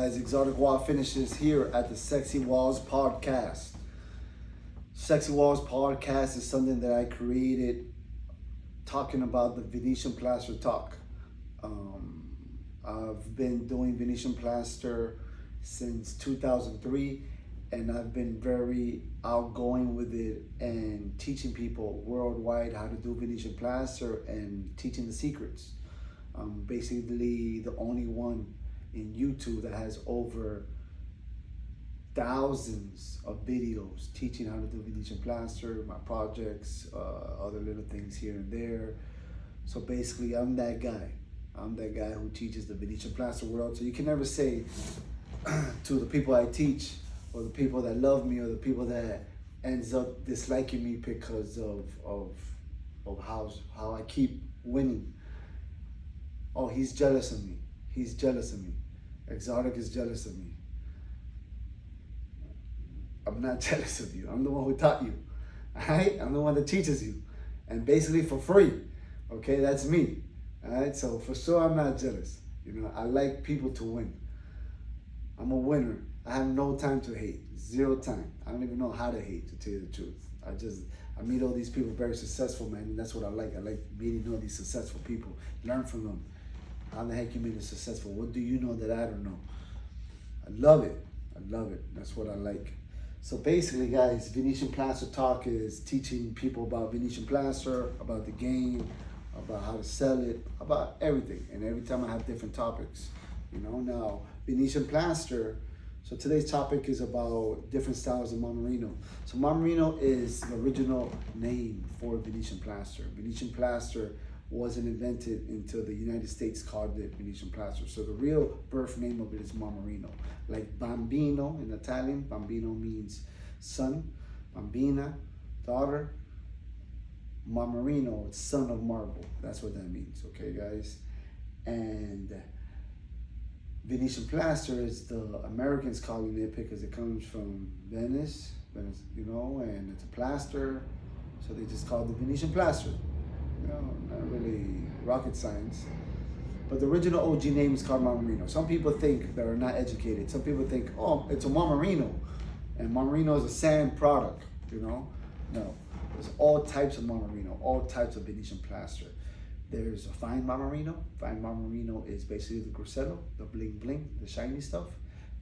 guys, Exotic Wall finishes here at the Sexywalls podcast. Sexywalls podcast is something that I created talking about the Venetian plaster talk. I've been doing Venetian plaster since 2003, and I've been very outgoing with it and teaching people worldwide how to do Venetian plaster and teaching the secrets. I'm basically the only one in YouTube that has over thousands of videos teaching how to do Venetian plaster, my projects, other little things here and there. So basically, I'm that guy. I'm that guy who teaches the Venetian plaster world. So you can never say to the people I teach, or the people that love me, or the people that ends up disliking me because of how I keep winning, oh, he's jealous of me. He's jealous of me. Exotic is jealous of me. I'm not jealous of you. I'm the one who taught you. All right? I'm the one that teaches you. And basically for free. Okay, that's me. All right, so for sure I'm not jealous. You know, I like people to win. I'm a winner. I have no time to hate. Zero time. I don't even know how to hate, to tell you the truth. I meet all these people very successful, man, and that's what I like. I like meeting all these successful people. Learn from them. How the heck you made it successful? What do you know that I don't know? I love it. I love it. That's what I like. So basically, guys, Venetian Plaster Talk is teaching people about Venetian plaster, about the game, about how to sell it, about everything. And every time I have different topics, you know. Now, Venetian plaster, so today's topic is about different styles of Marmorino. So Marmorino is the original name for Venetian plaster. Venetian plaster wasn't invented until the United States called it Venetian plaster. So the real birth name of it is Marmorino. Like bambino in Italian, bambino means son, bambina, daughter. Marmorino, it's son of marble. That's what that means, okay, guys? And Venetian plaster is the Americans calling it because it comes from Venice, you know, and it's a plaster, so they just call it the Venetian plaster. You know, not really rocket science. But the original OG name is called Marmorino. Some people think that are not educated. Some people think, oh, it's a Marmorino, and Marmorino is a sand product, you know? No. There's all types of Marmorino, all types of Venetian plaster. There's a fine Marmorino. Fine Marmorino is basically the Grossello, the bling bling, the shiny stuff.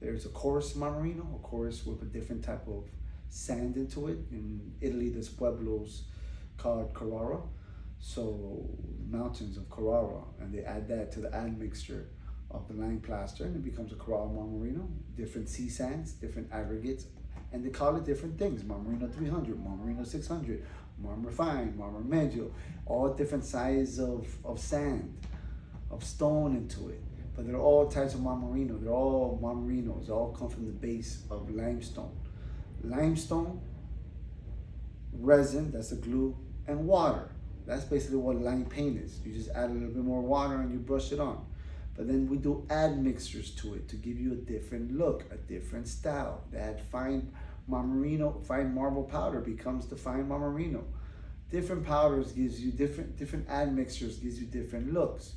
There's a coarse Marmorino, a coarse with a different type of sand into it. In Italy, there's pueblos called Carrara. So mountains of Carrara, and they add that to the admixture of the lime plaster, and it becomes a Carrara Marmorino. Different sea sands, different aggregates, and they call it different things. Marmorino 300, Marmorino 600, Marmor Fine, Marmor Medio, all different sizes of sand, of stone into it. But they're all types of Marmorino. They're all Marmorinos. They all come from the base of limestone. Limestone, resin, that's the glue, and water. That's basically what lime paint is. You just add a little bit more water and you brush it on. But then we do admixtures to it to give you a different look, a different style. That fine Marmorino, fine marble powder becomes the fine Marmorino. Different powders gives you different admixtures, gives you different looks.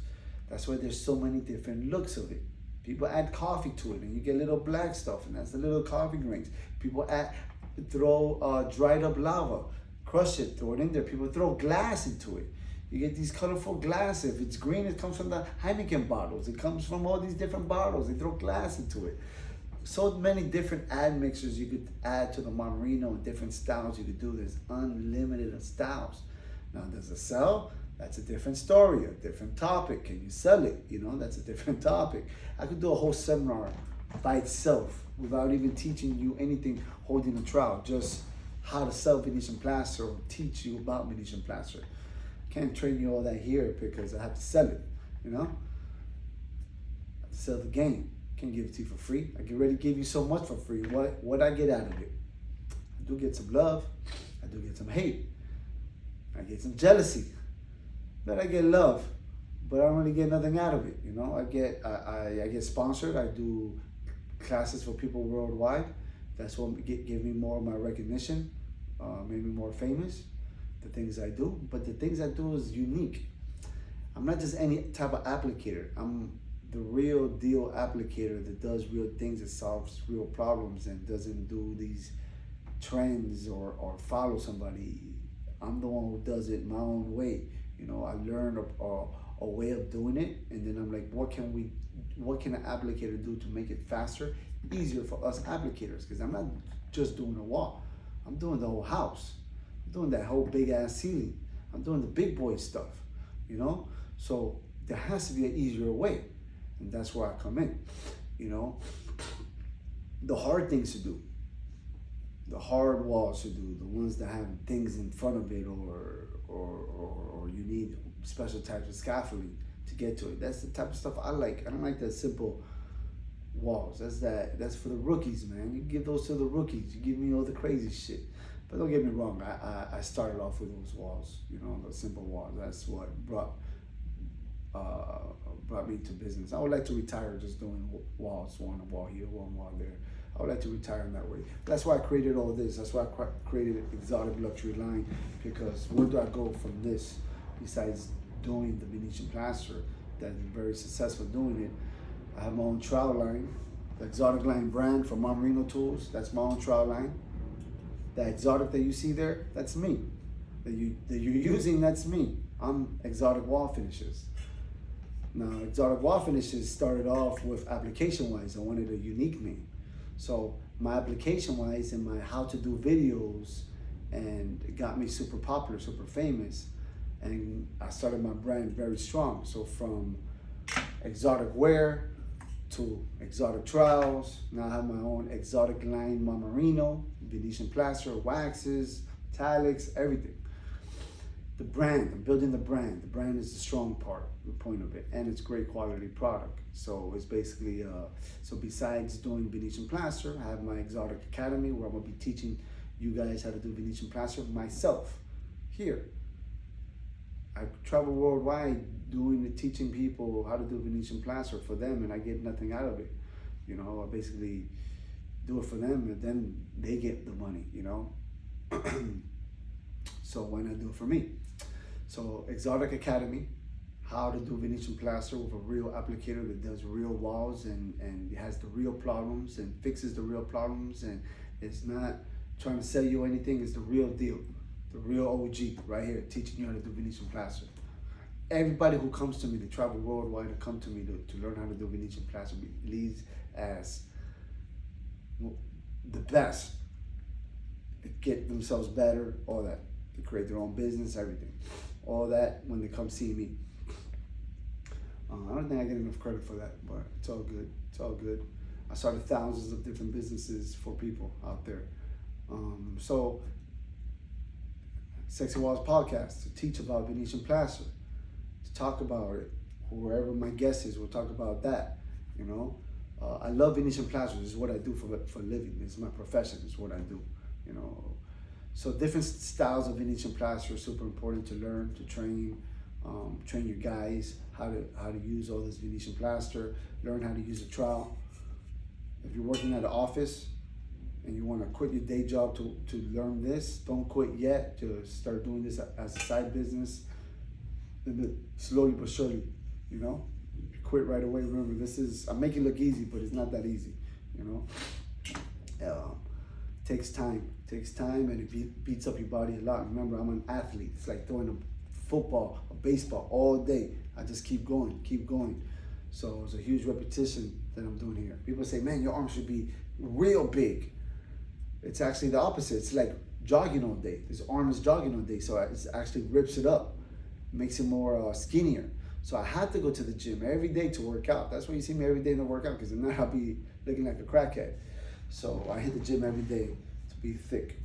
That's why there's so many different looks of it. People add coffee to it and you get little black stuff, and that's the little coffee grains. People throw dried up lava, crush it, throw it in there. People throw glass into it. You get these colorful glass. If it's green, it comes from the Heineken bottles. It comes from all these different bottles. They throw glass into it. So many different admixtures you could add to the Marmorino, and different styles you could do. There's unlimited styles. Now, does it sell? That's a different story, a different topic. Can you sell it? You know, that's a different topic. I could do a whole seminar by itself without even teaching you anything holding a trowel, just how to sell Venetian plaster or teach you about Venetian plaster. Can't train you all that here because I have to sell it, you know? I have to sell the game. Can't give it to you for free. I can already give you so much for free. What I get out of it? I do get some love. I do get some hate. I get some jealousy. But I get love. But I don't really get nothing out of it, you know? I get sponsored. I do classes for people worldwide. That's what give me more of my recognition, made me more famous. The things I do, but the things I do is unique. I'm not just any type of applicator. I'm the real deal applicator that does real things, that solves real problems and doesn't do these trends or follow somebody. I'm the one who does it my own way. You know, I learned a way of doing it, and then I'm like, what can an applicator do to make it faster, easier for us applicators? Because I'm not just doing a wall, I'm doing the whole house. I'm doing that whole big ass ceiling. I'm doing the big boy stuff, you know? So there has to be an easier way. And that's where I come in, you know? The hard things to do, the hard walls to do, the ones that have things in front of it, or you need special types of scaffolding to get to it. That's the type of stuff I like. I don't like that simple walls. That's for the rookies, man. You give those to the rookies. You give me all the crazy shit. But don't get me wrong, I started off with those walls, you know, the simple walls. That's what brought me to business. I would like to retire just doing walls, one wall here, one wall there. I would like to retire in that way. That's why I created all this. That's why I created an exotic luxury line, because where do I go from this besides doing the Venetian plaster that's very successful doing it? I have my own trowel line, the exotic line brand from Marmorino Tools. That's my own trowel line. That exotic that you see there, that's me. That you're using, that's me. I'm Exotic Wall Finishes. Now, Exotic Wall Finishes started off with application-wise. I wanted a unique name. So my application-wise and my how to do videos, and it got me super popular, super famous. And I started my brand very strong. So from exotic wear to exotic trowels. Now I have my own exotic line Marmorino, Venetian plaster, waxes, metallics, everything. The brand, I'm building the brand. The brand is the strong part, the point of it, and it's great quality product. So it's basically, so besides doing Venetian plaster, I have my Exotic Academy where I'm gonna be teaching you guys how to do Venetian plaster myself here. I travel worldwide teaching people how to do Venetian plaster for them, and I get nothing out of it. You know, I basically do it for them, and then they get the money, you know? So why not do it for me? So Exotic Academy, how to do Venetian plaster with a real applicator that does real walls and it has the real problems and fixes the real problems, and it's not trying to sell you anything, it's the real deal. The real OG right here, teaching you how to do Venetian plaster. Everybody who comes to me, they travel worldwide to come to me to learn how to do Venetian plaster, leaves as the best. They get themselves better, all that. They create their own business, everything. All that when they come see me. I don't think I get enough credit for that, but it's all good. It's all good. I started thousands of different businesses for people out there. So Sexywalls podcast to teach about Venetian plaster, to talk about it. Wherever my guest is, we'll talk about that. You know, I love Venetian plaster. This is what I do for a living. This is my profession. This is what I do. You know, so different styles of Venetian plaster are super important to learn, to train your guys how to use all this Venetian plaster. Learn how to use a trowel. If you're working at an office and you want to quit your day job to learn this, don't quit yet. To start doing this as a side business, slowly but surely, you know. If you quit right away, remember, I make it look easy, but it's not that easy, you know. Takes time, and it beats up your body a lot. Remember, I'm an athlete. It's like throwing a football, a baseball all day. I just keep going. So it's a huge repetition that I'm doing here. People say, man, your arms should be real big. It's actually the opposite. It's like jogging all day. This arm is jogging all day, so it actually rips it up, makes it more skinnier. So I had to go to the gym every day to work out. That's why you see me every day in the workout, because if not, I'll be looking like a crackhead. So I hit the gym every day to be thick.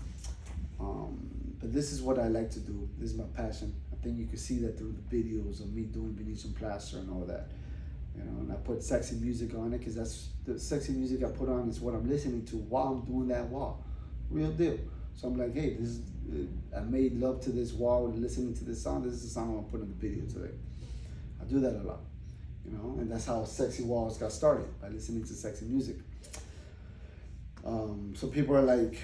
But this is what I like to do. This is my passion. I think you can see that through the videos of me doing Venetian plaster and all that. You know, and I put sexy music on it, because that's the sexy music I put on is what I'm listening to while I'm doing that wall. Real deal. So I'm like, hey, I made love to this wall and listening to this song. This is the song I'm gonna put in the video today. I do that a lot, you know, and that's how Sexywalls got started, by listening to sexy music. So people are like,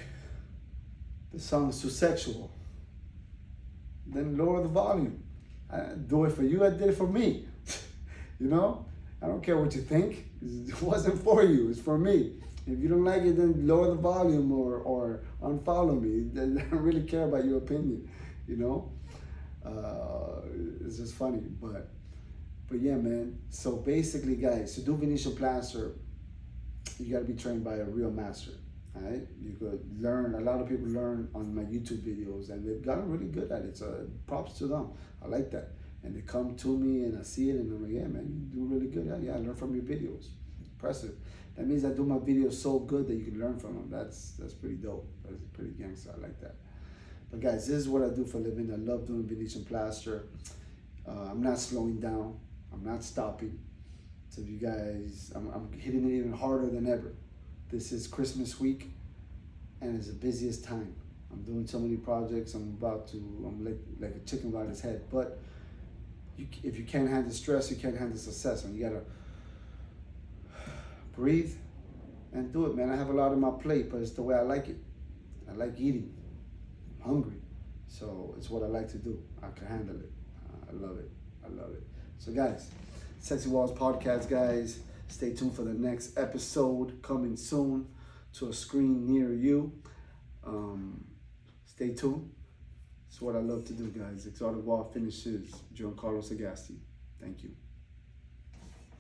the song is too sexual. Then lower the volume. I didn't do it for you, I did it for me. You know? I don't care what you think. It wasn't for you. It's for me. If you don't like it, then lower the volume or unfollow me. I don't really care about your opinion, you know. It's just funny, but yeah, man. So basically, guys, to do Venetian plaster, you got to be trained by a real master. All right, you could learn. A lot of people learn on my YouTube videos, and they've gotten really good at it. So props to them. I like that. And they come to me, and I see it, and I'm like, yeah, man, you do really good. Yeah, I learn from your videos. Impressive. That means I do my videos so good that you can learn from them. That's pretty dope. That's pretty gangster. I like that. But guys, this is what I do for a living. I love doing Venetian plaster. I'm not slowing down. I'm not stopping. So you guys, I'm hitting it even harder than ever. This is Christmas week, and it's the busiest time. I'm doing so many projects. I'm like a chicken without his head. But if you can't handle stress, you can't handle success. Man, you gotta breathe and do it, man. I have a lot on my plate, but it's the way I like it. I like eating. I'm hungry, so it's what I like to do. I can handle it. I love it. I love it. So guys, Sexywalls podcast, guys. Stay tuned for the next episode coming soon to a screen near you. Stay tuned. It's what I love to do, guys. Exotic Wall finishes. Giancarlo Sagasti. Thank you.